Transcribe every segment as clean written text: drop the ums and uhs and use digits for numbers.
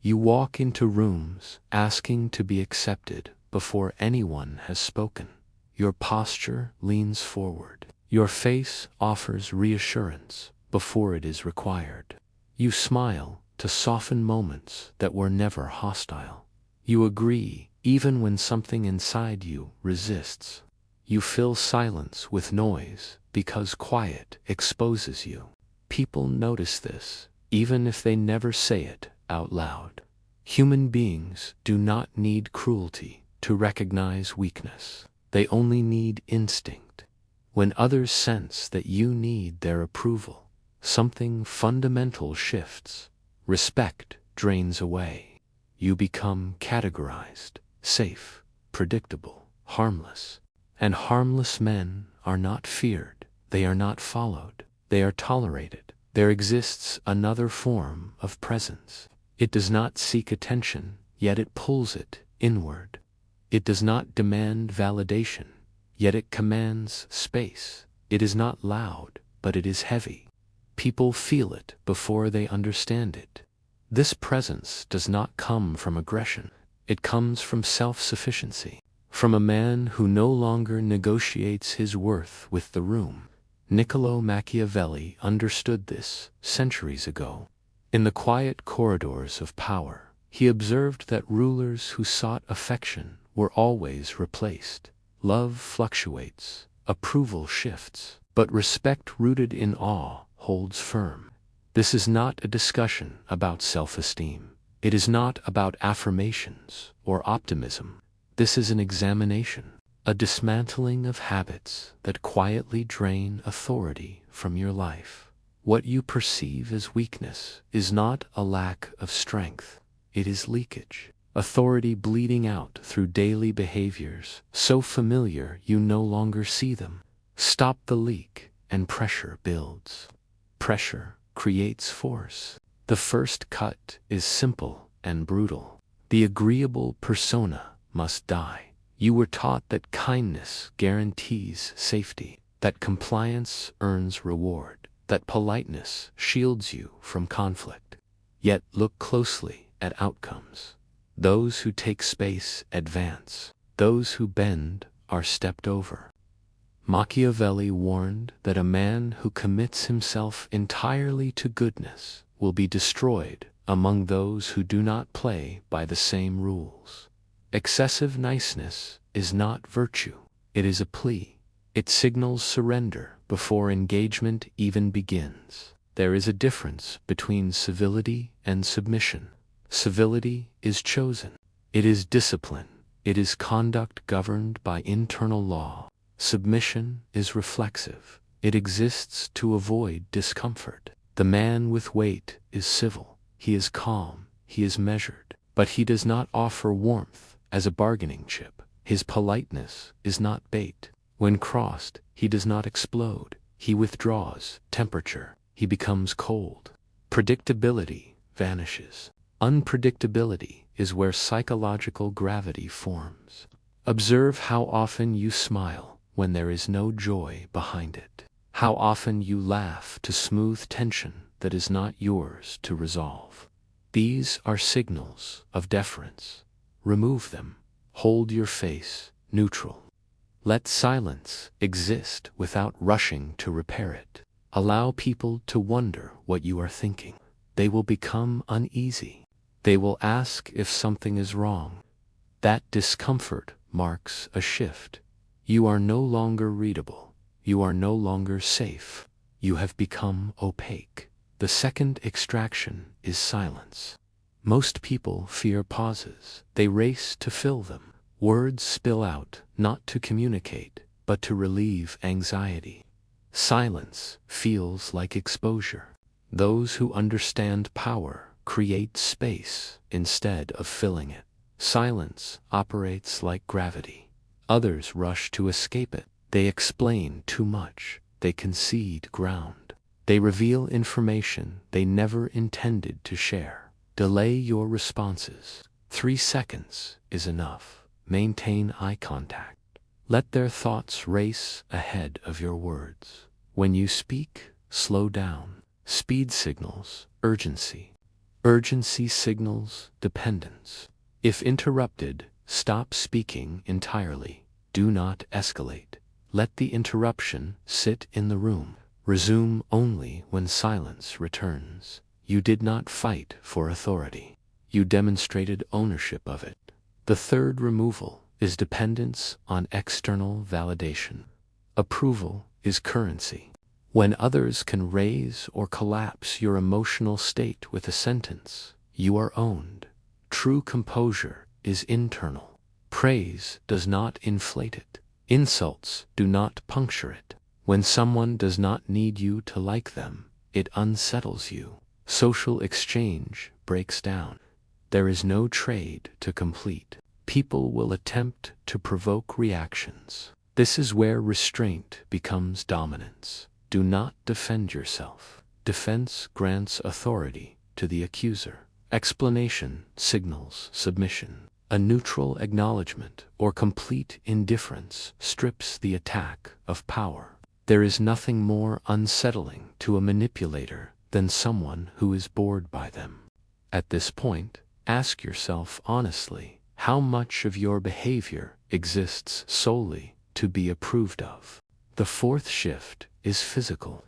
You walk into rooms asking to be accepted before anyone has spoken. Your posture leans forward. Your face offers reassurance before it is required. You smile to soften moments that were never hostile. You agree even when something inside you resists. You fill silence with noise because quiet exposes you. People notice this, even if they never say it out loud. Human beings do not need cruelty to recognize weakness. They only need instinct. When others sense that you need their approval, something fundamental shifts. Respect drains away. You become categorized, safe, predictable, harmless. And harmless men are not feared. They are not followed. They are tolerated. There exists another form of presence. It does not seek attention, yet it pulls it inward. It does not demand validation, yet it commands space. It is not loud, but it is heavy. People feel it before they understand it. This presence does not come from aggression. It comes from self-sufficiency, from a man who no longer negotiates his worth with the room. Niccolo Machiavelli understood this centuries ago. In the quiet corridors of power, he observed that rulers who sought affection were always replaced. Love fluctuates, approval shifts, but respect rooted in awe holds firm. This is not a discussion about self-esteem. It is not about affirmations or optimism. This is an examination, a dismantling of habits that quietly drain authority from your life. What you perceive as weakness is not a lack of strength. It is leakage. Authority bleeding out through daily behaviors, so familiar you no longer see them. Stop the leak, and pressure builds. Pressure creates force. The first cut is simple and brutal. The agreeable persona must die. You were taught that kindness guarantees safety, that compliance earns reward, that politeness shields you from conflict. Yet look closely at outcomes. Those who take space advance. Those who bend are stepped over. Machiavelli warned that a man who commits himself entirely to goodness will be destroyed among those who do not play by the same rules. Excessive niceness is not virtue. It is a plea. It signals surrender before engagement even begins. There is a difference between civility and submission. Civility is chosen. It is discipline. It is conduct governed by internal law. Submission is reflexive. It exists to avoid discomfort. The man with weight is civil. He is calm. He is measured. But he does not offer warmth as a bargaining chip. His politeness is not bait. When crossed, he does not explode. He withdraws temperature. He becomes cold. Predictability vanishes. Unpredictability is where psychological gravity forms. Observe how often you smile when there is no joy behind it. How often you laugh to smooth tension that is not yours to resolve. These are signals of deference. Remove them. Hold your face neutral. Let silence exist without rushing to repair it. Allow people to wonder what you are thinking. They will become uneasy. They will ask if something is wrong. That discomfort marks a shift. You are no longer readable. You are no longer safe. You have become opaque. The second extraction is silence. Most people fear pauses. They race to fill them. Words spill out, not to communicate, but to relieve anxiety. Silence feels like exposure. Those who understand power create space instead of filling it. Silence operates like gravity. Others rush to escape it. They explain too much. They concede ground. They reveal information they never intended to share. Delay your responses. 3 seconds is enough. Maintain eye contact. Let their thoughts race ahead of your words. When you speak, slow down. Speed signals urgency. Urgency signals dependence. If interrupted, stop speaking entirely. Do not escalate. Let the interruption sit in the room. Resume only when silence returns. You did not fight for authority. You demonstrated ownership of it. The third removal is dependence on external validation. Approval is currency. When others can raise or collapse your emotional state with a sentence, you are owned. True composure is internal. Praise does not inflate it. Insults do not puncture it. When someone does not need you to like them, it unsettles you. Social exchange breaks down. There is no trade to complete. People will attempt to provoke reactions. This is where restraint becomes dominance. Do not defend yourself. Defense grants authority to the accuser. Explanation signals submission. A neutral acknowledgement or complete indifference strips the attack of power. There is nothing more unsettling to a manipulator than someone who is bored by them. At this point, ask yourself honestly, how much of your behavior exists solely to be approved of? The fourth shift is physical.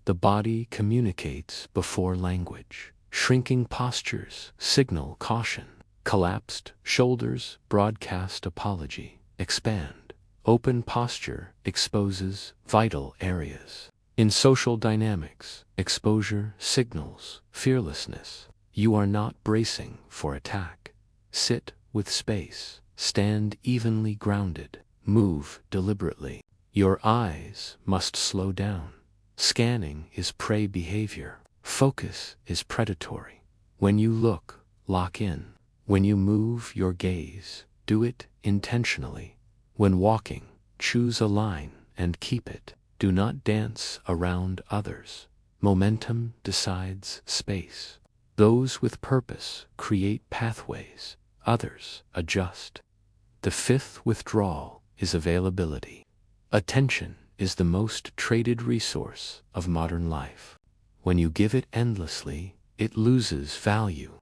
The body communicates before language. Shrinking postures signal caution. Collapsed shoulders broadcast apology. Expand. Open posture exposes vital areas. In social dynamics, exposure signals fearlessness. You are not bracing for attack. Sit with space. Stand evenly grounded. Move deliberately. Your eyes must slow down. Scanning is prey behavior. Focus is predatory. When you look, lock in. When you move your gaze, do it intentionally. When walking, choose a line and keep it. Do not dance around others. Momentum decides space. Those with purpose create pathways. Others adjust. The fifth withdrawal is availability. Attention is the most traded resource of modern life. When you give it endlessly, it loses value.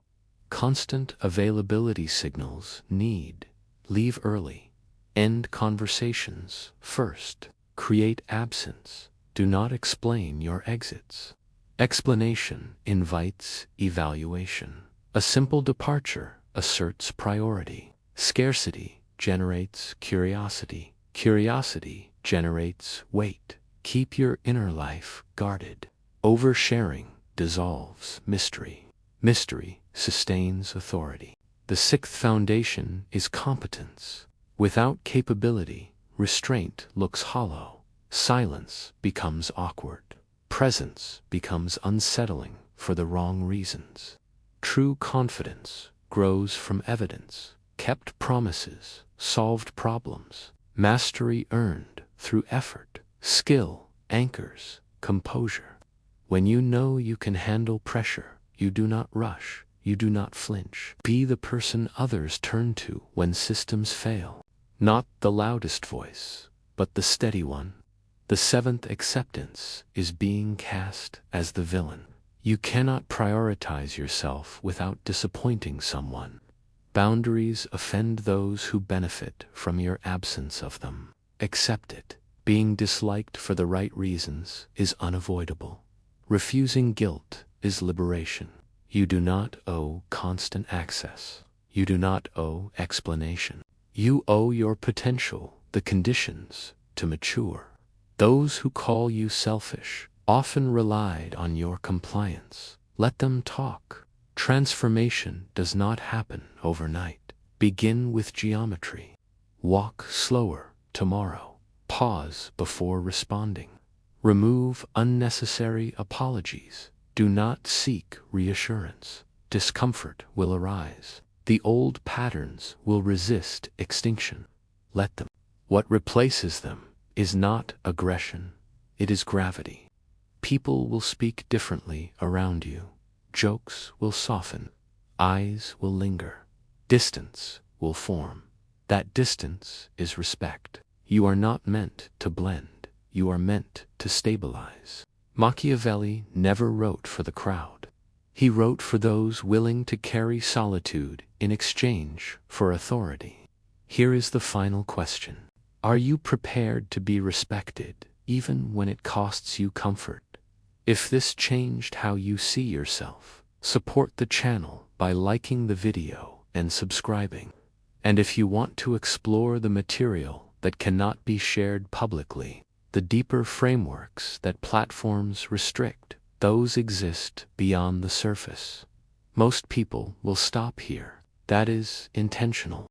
Constant availability signals need. Leave early. End conversations first. Create absence. Do not explain your exits. Explanation invites evaluation. A simple departure asserts priority. Scarcity generates curiosity. Curiosity generates weight. Keep your inner life guarded. Oversharing dissolves mystery. Mystery sustains authority. The sixth foundation is competence. Without capability, restraint looks hollow. Silence becomes awkward. Presence becomes unsettling for the wrong reasons. True confidence grows from evidence, kept promises, solved problems, mastery earned through effort. Skill anchors composure. When you know you can handle pressure, you do not rush, you do not flinch. Be the person others turn to when systems fail. Not the loudest voice, but the steady one. The seventh acceptance is being cast as the villain. You cannot prioritize yourself without disappointing someone. Boundaries offend those who benefit from your absence of them. Accept it. Being disliked for the right reasons is unavoidable. Refusing guilt is liberation. You do not owe constant access. You do not owe explanation. You owe your potential, the conditions, to mature. Those who call you selfish often relied on your compliance. Let them talk. Transformation does not happen overnight. Begin with geometry. Walk slower tomorrow. Pause before responding. Remove unnecessary apologies. Do not seek reassurance. Discomfort will arise. The old patterns will resist extinction. Let them. What replaces them is not aggression, it is gravity. People will speak differently around you. Jokes will soften. Eyes will linger. Distance will form. That distance is respect. You are not meant to blend. You are meant to stabilize. Machiavelli never wrote for the crowd. He wrote for those willing to carry solitude in exchange for authority. Here is the final question. Are you prepared to be respected, even when it costs you comfort? If this changed how you see yourself, support the channel by liking the video and subscribing. And if you want to explore the material that cannot be shared publicly, the deeper frameworks that platforms restrict, those exist beyond the surface. Most people will stop here. That is intentional.